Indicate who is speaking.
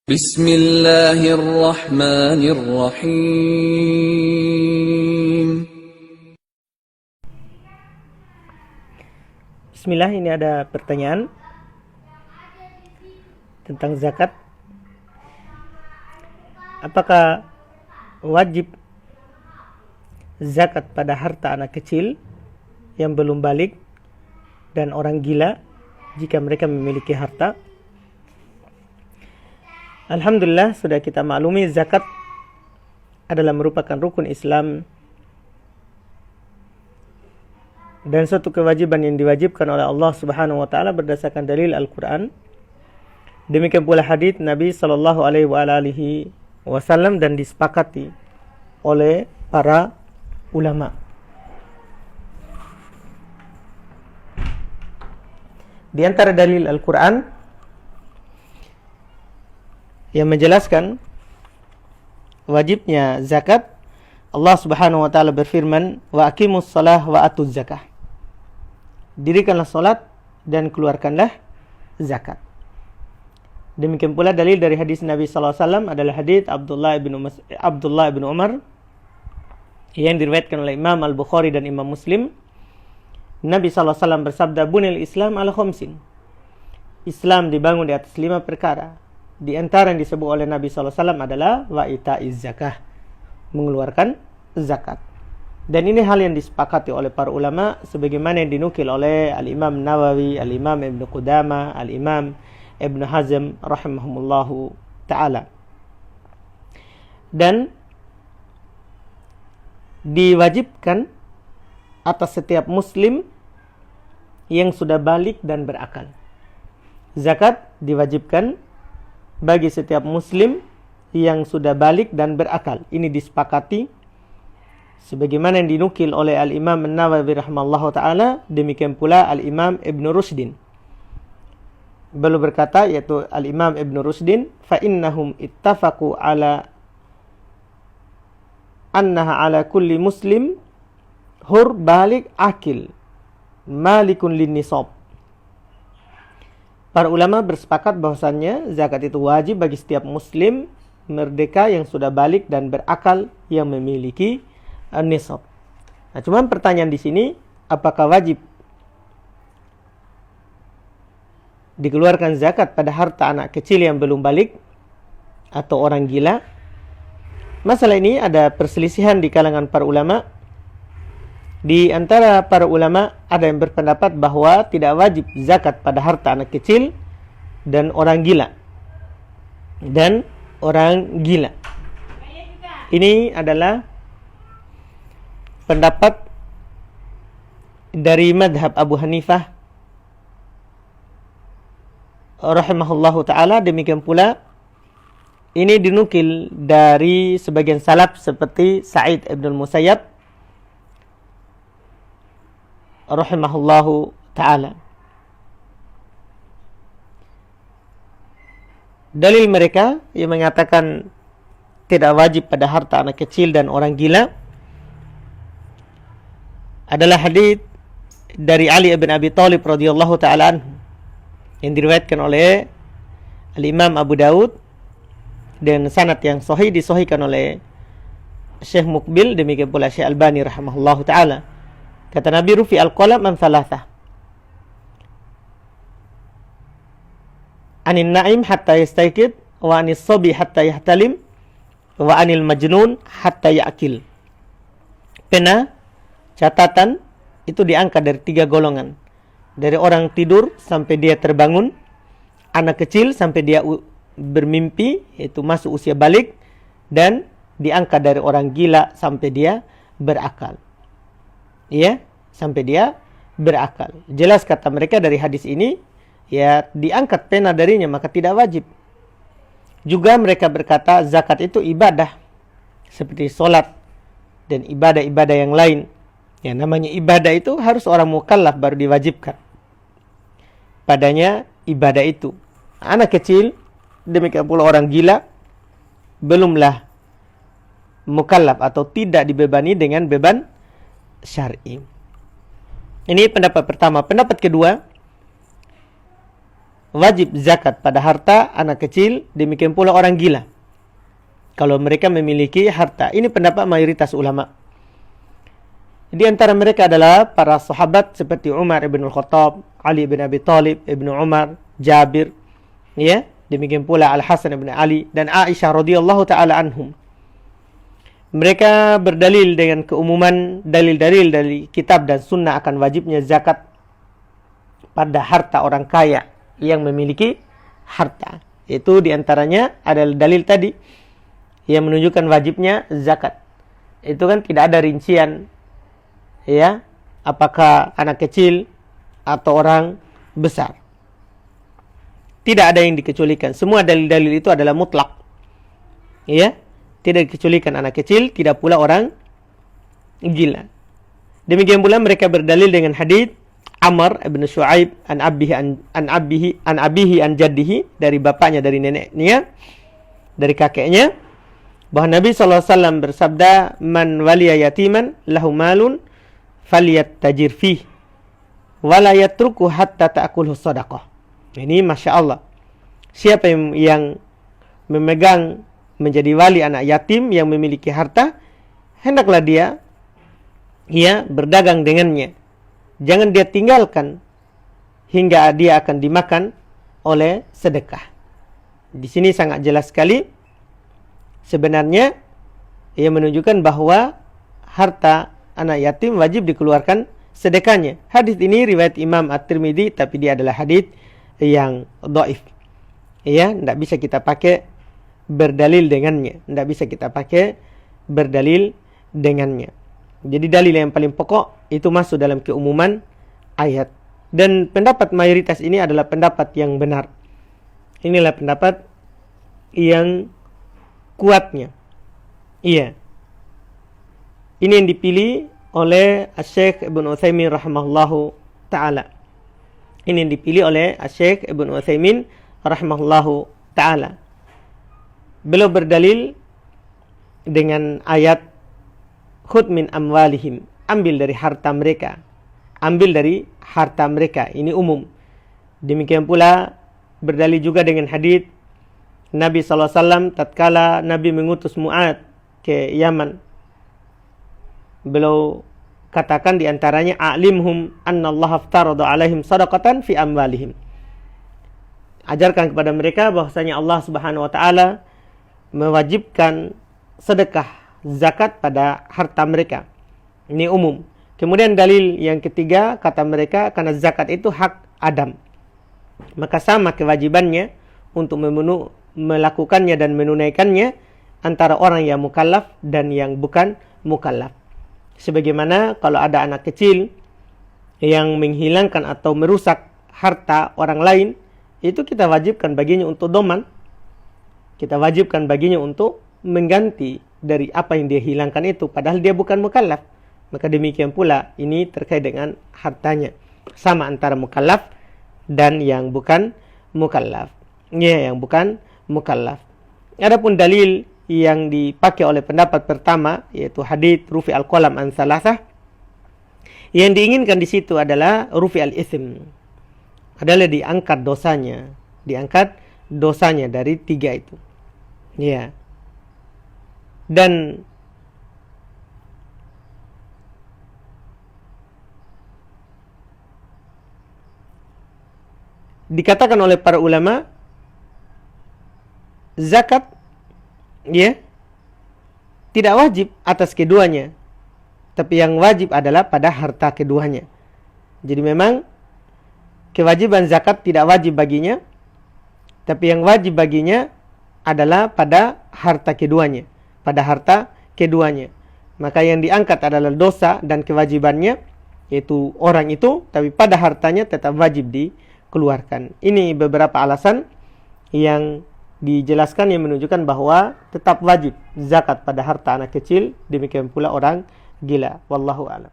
Speaker 1: Bismillahirrahmanirrahim.
Speaker 2: Bismillah, ini ada pertanyaan tentang zakat. Apakah wajib zakat pada harta anak kecil yang belum balik dan orang gila jika mereka memiliki harta? Alhamdulillah, sudah kita maklumi zakat adalah merupakan rukun Islam dan suatu kewajiban yang diwajibkan oleh Allah Subhanahu wa taala berdasarkan dalil Al-Qur'an. Demikian pula hadits Nabi sallallahu alaihi wasallam dan disepakati oleh para ulama. Di antara dalil Al-Qur'an yang menjelaskan wajibnya zakat, Allah Subhanahu wa taala berfirman, "Wa aqimus shalah wa atuz zakah." Dirikanlah salat dan keluarkanlah zakat. Demikian pula dalil dari hadis Nabi sallallahu alaihi wasallam adalah hadis Abdullah bin Umar yang diriwayatkan oleh Imam Al-Bukhari dan Imam Muslim. Nabi sallallahu alaihi wasallam bersabda, "Bunil Islam ala khamsin." Islam dibangun di atas 5 perkara. Di antara yang disebut oleh Nabi sallallahu alaihi wasallam adalah wa ita'iz zakah, mengeluarkan zakat. Dan ini hal yang disepakati oleh para ulama sebagaimana yang dinukil oleh Al-Imam Nawawi, Al-Imam Ibn Qudamah, Al-Imam Ibn Hazm rahimahumullahu ta'ala. Dan diwajibkan atas setiap muslim yang sudah balik dan berakal. Zakat diwajibkan bagi setiap muslim yang sudah balik dan berakal. Ini disepakati sebagaimana yang dinukil oleh Al-Imam An-Nawawi rahimahullahu ta'ala. Demikian pula Al-Imam Ibn Rushdin. Beliau berkata, yaitu Al-Imam Ibn Rushdin, "Fa'innahum ittafaqu ala annaha ala kulli muslim hur balik akil malikun lin nisab." Para ulama bersepakat bahwasannya zakat itu wajib bagi setiap muslim merdeka yang sudah balik dan berakal yang memiliki nisab. Nah, cuma pertanyaan di sini, apakah wajib dikeluarkan zakat pada harta anak kecil yang belum balik atau orang gila? Masalah ini ada perselisihan di kalangan para ulama. Di antara para ulama ada yang berpendapat bahwa tidak wajib zakat pada harta anak kecil dan orang gila. Ini adalah pendapat dari madhab Abu Hanifah rahimahullahu ta'ala. Demikian pula ini dinukil dari sebagian salaf seperti Sa'id ibn al-Musayyab rahimahullahu ta'ala. Dalil mereka yang mengatakan tidak wajib pada harta anak kecil dan orang gila adalah hadits dari Ali bin Abi Thalib radhiyallahu ta'ala anhu yang diriwayatkan oleh Al-Imam Abu Daud dan sanad yang sahih disahihkan oleh Syekh Muqbil, demikian pula Syekh Albani rahimahullahu ta'ala. Kata Nabi, "Rufi al-qalam an thalathah. Anin na'im hatta yastayqid, wa anis sabi hatta yahtalim, wa anil majnun hatta ya'kil." Pena, catatan itu diangkat dari 3 golongan. Dari orang tidur sampai dia terbangun, anak kecil sampai dia bermimpi, yaitu masuk usia balik, dan diangkat dari orang gila sampai dia berakal. Ya, sampai dia berakal. Jelas kata mereka dari hadis ini, ya diangkat pena darinya maka tidak wajib. Juga mereka berkata zakat itu ibadah seperti solat dan ibadah-ibadah yang lain. Ya, namanya ibadah itu harus orang mukallaf baru diwajibkan padanya ibadah itu. Anak kecil, demikian pula orang gila, belumlah mukallaf atau tidak dibebani dengan beban syar'i. Ini pendapat pertama. Pendapat kedua, wajib zakat pada harta anak kecil, demikian pula orang gila kalau mereka memiliki harta. Ini pendapat mayoritas ulama. Di antara mereka adalah para sahabat seperti Umar ibn al-Khattab, Ali bin Abi Thalib, Ibnu Umar, Jabir, ya, demikian pula Al-Hasan bin Ali dan Aisyah radhiyallahu taala anhum. Mereka berdalil dengan keumuman dalil-dalil dari kitab dan sunnah akan wajibnya zakat pada harta orang kaya yang memiliki harta. Itu diantaranya adalah dalil tadi yang menunjukkan wajibnya zakat. Itu kan tidak ada rincian, ya, apakah anak kecil atau orang besar. Tidak ada yang dikecualikan. Semua dalil-dalil itu adalah mutlak, ya, tidak dikecualikan anak kecil, tidak pula orang gila. Demikian pula mereka berdalil dengan hadits Amr ibn Shu'aib an abihi an jaddihi, dari bapaknya, dari neneknya, dari kakeknya, bahwa Nabi SAW bersabda, man waliya yatiman lahu malun falyatajir fih wala yatruku hatta ta'kulhu sadaqah. Ini Masya Allah, siapa yang memegang menjadi wali anak yatim yang memiliki harta, hendaklah dia berdagang dengannya, jangan dia tinggalkan hingga dia akan dimakan oleh sedekah. Di sini sangat jelas sekali sebenarnya ia menunjukkan bahwa harta anak yatim wajib dikeluarkan sedekahnya. Hadis ini riwayat Imam At-Tirmidzi, tapi dia adalah hadis yang dhaif. Ya, tidak bisa kita pakai berdalil dengannya. Tidak bisa kita pakai berdalil dengannya. Jadi dalil yang paling pokok itu masuk dalam keumuman ayat. Dan pendapat mayoritas ini adalah pendapat yang benar. Inilah pendapat yang kuatnya. Iya. Ini yang dipilih oleh Syekh Ibn Utsaimin rahimahullahu ta'ala. Ini yang dipilih oleh Syekh Ibn Utsaimin rahimahullahu ta'ala. Beliau berdalil dengan ayat khudh min amwalihim, ambil dari harta mereka. Ambil dari harta mereka, ini umum. Demikian pula berdalil juga dengan hadits Nabi SAW tatkala Nabi mengutus Mu'ad ke Yaman. Beliau katakan diantaranya, a'limhum anna Allah aftarada alaihim sadaqatan fi amwalihim. Ajarkan kepada mereka bahwasanya Allah Subhanahu wa taala mewajibkan sedekah zakat pada harta mereka. Ini umum. Kemudian dalil yang ketiga, kata mereka, karena zakat itu hak Adam, maka sama kewajibannya untuk melakukannya dan menunaikannya antara orang yang mukallaf dan yang bukan mukallaf. Sebagaimana kalau ada anak kecil yang menghilangkan atau merusak harta orang lain, itu kita wajibkan baginya untuk doman. Kita wajibkan baginya untuk mengganti dari apa yang dia hilangkan itu, padahal dia bukan mukallaf. Maka demikian pula ini terkait dengan hartanya. Sama antara mukallaf dan yang bukan mukallaf. Ya, yang bukan mukallaf. Adapun dalil yang dipakai oleh pendapat pertama, yaitu hadits rufi al-qalam an salasah, yang diinginkan di situ adalah rufi al-ithm, adalah diangkat dosanya dari 3 itu. Ya. Dan dikatakan oleh para ulama, zakat tidak wajib atas keduanya, tapi yang wajib adalah pada harta keduanya. Jadi memang kewajiban zakat tidak wajib baginya, tapi yang wajib baginya adalah pada harta keduanya, Maka yang diangkat adalah dosa dan kewajibannya, yaitu orang itu, tapi pada hartanya tetap wajib dikeluarkan. Ini beberapa alasan yang dijelaskan yang menunjukkan bahwa tetap wajib zakat pada harta anak kecil, demikian pula orang gila. Wallahu a'lam.